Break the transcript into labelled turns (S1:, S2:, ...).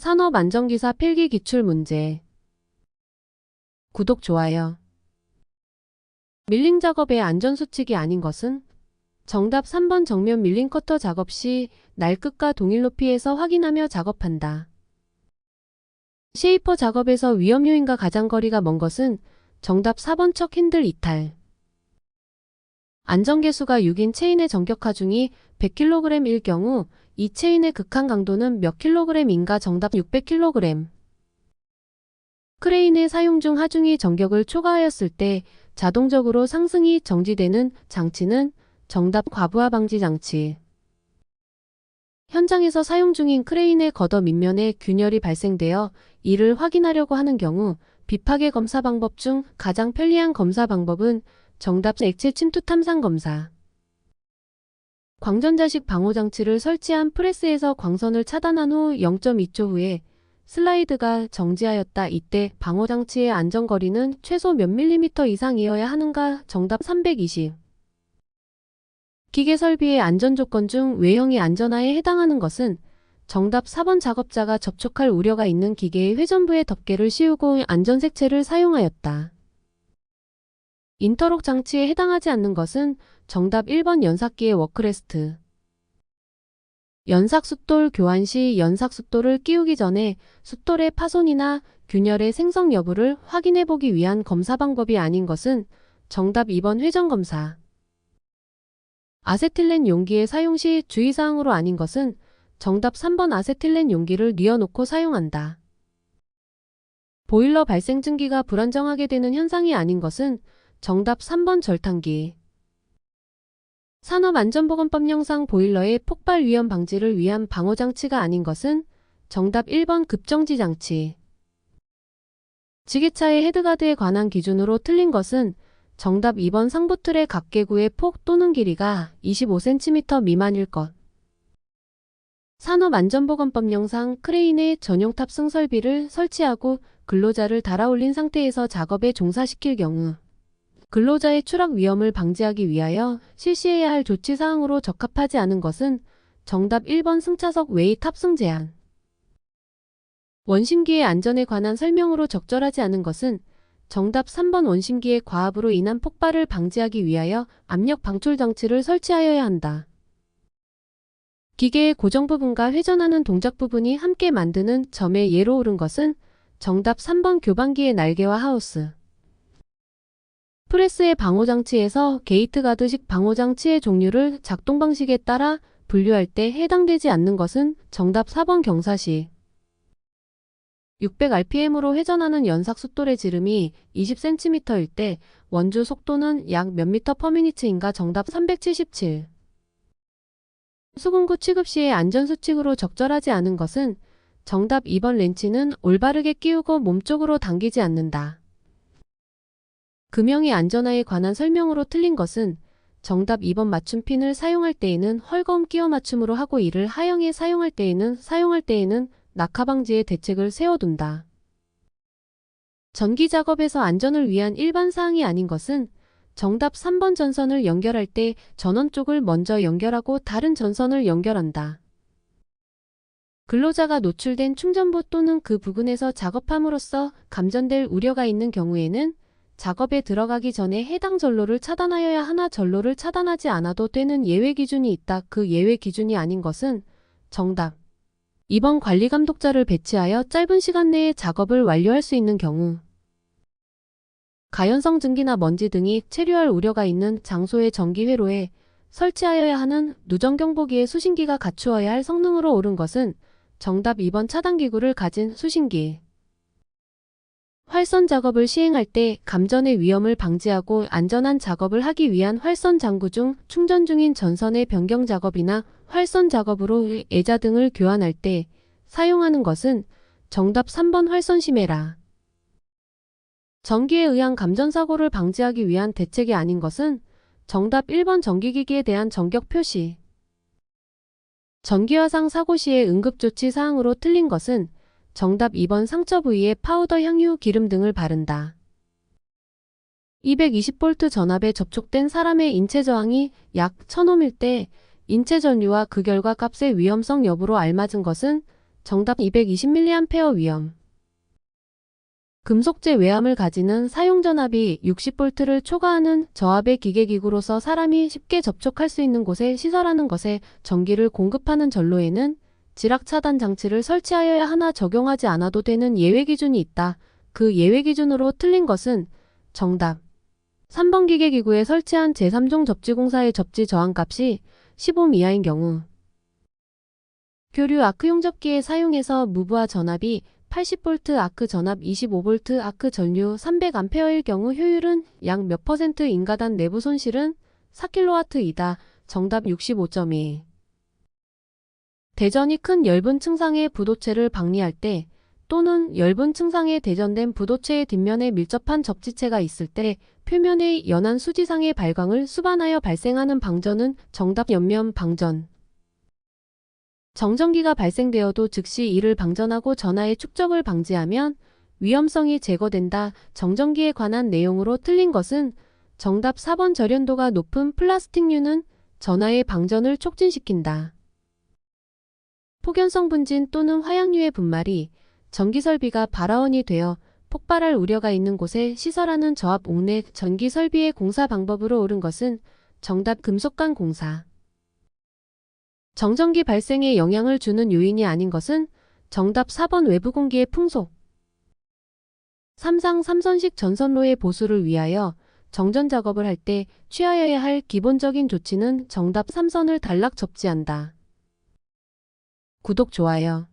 S1: 산업안전기사 필기 기출 문제. 구독, 좋아요. 밀링 작업의 안전수칙이 아닌 것은? 정답 3번 정면 밀링 커터 작업 시 날끝과 동일 높이에서 확인하며 작업한다. 쉐이퍼 작업에서 위험 요인과 가장 거리가 먼 것은? 정답 4번 척 핸들 이탈. 안전계수가 6인 체인의 전격하 중이 100kg일 경우 이 체인의 극한 강도는 몇 kg인가? 정답 600kg. 크레인의 사용 중 하중이 전격을 초과하였을 때 자동적으로 상승이 정지되는 장치는? 정답 과부하 방지 장치. 현장에서 사용 중인 크레인의 걷어 밑면에 균열이 발생되어 이를 확인하려고 하는 경우 비파괴 검사 방법 중 가장 편리한 검사 방법은? 정답 액체 침투 탐상 검사. 광전자식 방호장치를 설치한 프레스에서 광선을 차단한 후 0.2초 후에 슬라이드가 정지하였다. 이때 방호장치의 안전거리는 최소 몇 밀리미터 이상이어야 하는가? 정답 320. 기계 설비의 안전조건 중 외형이 안전하에 해당하는 것은? 정답 4번 작업자가 접촉할 우려가 있는 기계의 회전부에 덮개를 씌우고 안전색체를 사용하였다. 인터록 장치에 해당하지 않는 것은? 정답 1번 연삭기의 워크레스트. 연삭 숫돌 교환 시 연삭 숫돌을 끼우기 전에 숫돌의 파손이나 균열의 생성 여부를 확인해보기 위한 검사 방법이 아닌 것은? 정답 2번 회전검사. 아세틸렌 용기의 사용 시 주의사항으로 아닌 것은? 정답 3번 아세틸렌 용기를 뉘어놓고 사용한다. 보일러 발생 증기가 불안정하게 되는 현상이 아닌 것은? 정답 3번 절탄기. 산업안전보건법령상 보일러의 폭발 위험 방지를 위한 방호장치가 아닌 것은? 정답 1번 급정지 장치. 지게차의 헤드가드에 관한 기준으로 틀린 것은? 정답 2번 상부틀의 각개구의 폭 또는 길이가 25cm 미만일 것. 산업안전보건법령상 크레인의 전용 탑승 설비를 설치하고 근로자를 달아올린 상태에서 작업에 종사시킬 경우 근로자의 추락 위험을 방지하기 위하여 실시해야 할 조치사항으로 적합하지 않은 것은? 정답 1번 승차석 외의 탑승 제한. 원심기의 안전에 관한 설명으로 적절하지 않은 것은? 정답 3번 원심기의 과압으로 인한 폭발을 방지하기 위하여 압력 방출 장치를 설치하여야 한다. 기계의 고정 부분과 회전하는 동작 부분이 함께 만드는 점의 예로 옳은 것은? 정답 3번 교반기의 날개와 하우스. 프레스의 방호장치에서 게이트가드식 방호장치의 종류를 작동 방식에 따라 분류할 때 해당되지 않는 것은? 정답 4번 경사시. 600rpm으로 회전하는 연삭 숫돌의 지름이 20cm일 때 원주 속도는 약 몇 미터 퍼 미니츠인가? 정답 377. 수금구 취급 시의 안전수칙으로 적절하지 않은 것은? 정답 2번 렌치는 올바르게 끼우고 몸쪽으로 당기지 않는다. 금형의 안전화에 관한 설명으로 틀린 것은? 정답 2번 맞춤핀을 사용할 때에는 헐거움 끼워 맞춤으로 하고 이를 하형에 사용할 때에는 낙하 방지의 대책을 세워둔다. 전기 작업에서 안전을 위한 일반 사항이 아닌 것은? 정답 3번 전선을 연결할 때 전원 쪽을 먼저 연결하고 다른 전선을 연결한다. 근로자가 노출된 충전부 또는 그 부근에서 작업함으로써 감전될 우려가 있는 경우에는 작업에 들어가기 전에 해당 전로를 차단하여야 하나 전로를 차단하지 않아도 되는 예외 기준이 있다. 그 예외 기준이 아닌 것은? 정답 2번 관리감독자를 배치하여 짧은 시간 내에 작업을 완료할 수 있는 경우. 가연성 증기나 먼지 등이 체류할 우려가 있는 장소의 전기 회로에 설치하여야 하는 누전경보기의 수신기가 갖추어야 할 성능으로 옳은 것은? 정답 2번 차단기구를 가진 수신기. 활선 작업을 시행할 때 감전의 위험을 방지하고 안전한 작업을 하기 위한 활선 장구 중 충전 중인 전선의 변경 작업이나 활선 작업으로 애자 등을 교환할 때 사용하는 것은? 정답 3번 활선 심해라. 전기에 의한 감전사고를 방지하기 위한 대책이 아닌 것은? 정답 1번 전기기기에 대한 전격 표시. 전기화상 사고 시의 응급조치 사항으로 틀린 것은? 정답 2번 상처 부위에 파우더, 향유, 기름 등을 바른다. 220V 전압에 접촉된 사람의 인체 저항이 약 1000옴일 때 인체 전류와 그 결과 값의 위험성 여부로 알맞은 것은? 정답 220mA 위험. 금속재 외암을 가지는 사용전압이 60V를 초과하는 저압의 기계기구로서 사람이 쉽게 접촉할 수 있는 곳에 시설하는 것에 전기를 공급하는 전로에는 지락차단 장치를 설치하여야 하나 적용하지 않아도 되는 예외기준이 있다. 그 예외기준으로 틀린 것은 정답 3번 기계기구에 설치한 제3종 접지공사의 접지 저항값이 10옴 이하인 경우. 교류 아크용 접기에 사용해서 무브화 전압이 80V 아크 전압 25V 아크 전류 300A일 경우 효율은 약 몇 %? 인가단 내부 손실은 4kW이다. 정답 65.2. 대전이 큰 엷은 층상의 부도체를 방리할 때 또는 엷은 층상에 대전된 부도체의 뒷면에 밀접한 접지체가 있을 때 표면의 연한 수지상의 발광을 수반하여 발생하는 방전은 정답 옆면 방전. 정전기가 발생되어도 즉시 이를 방전하고 전하의 축적을 방지하면 위험성이 제거된다. 정전기에 관한 내용으로 틀린 것은 정답 4번 절연도가 높은 플라스틱류는 전하의 방전을 촉진시킨다. 폭연성 분진 또는 화약류의 분말이 전기설비가 발화원이 되어 폭발할 우려가 있는 곳에 시설하는 저압 옥내 전기설비의 공사 방법으로 옳은 것은 정답 금속관 공사. 정전기 발생에 영향을 주는 요인이 아닌 것은 정답 4번 외부 공기의 풍속. 삼상 3선식 전선로의 보수를 위하여 정전 작업을 할 때 취하여야 할 기본적인 조치는 정답 3선을 단락 접지한다. 구독, 좋아요.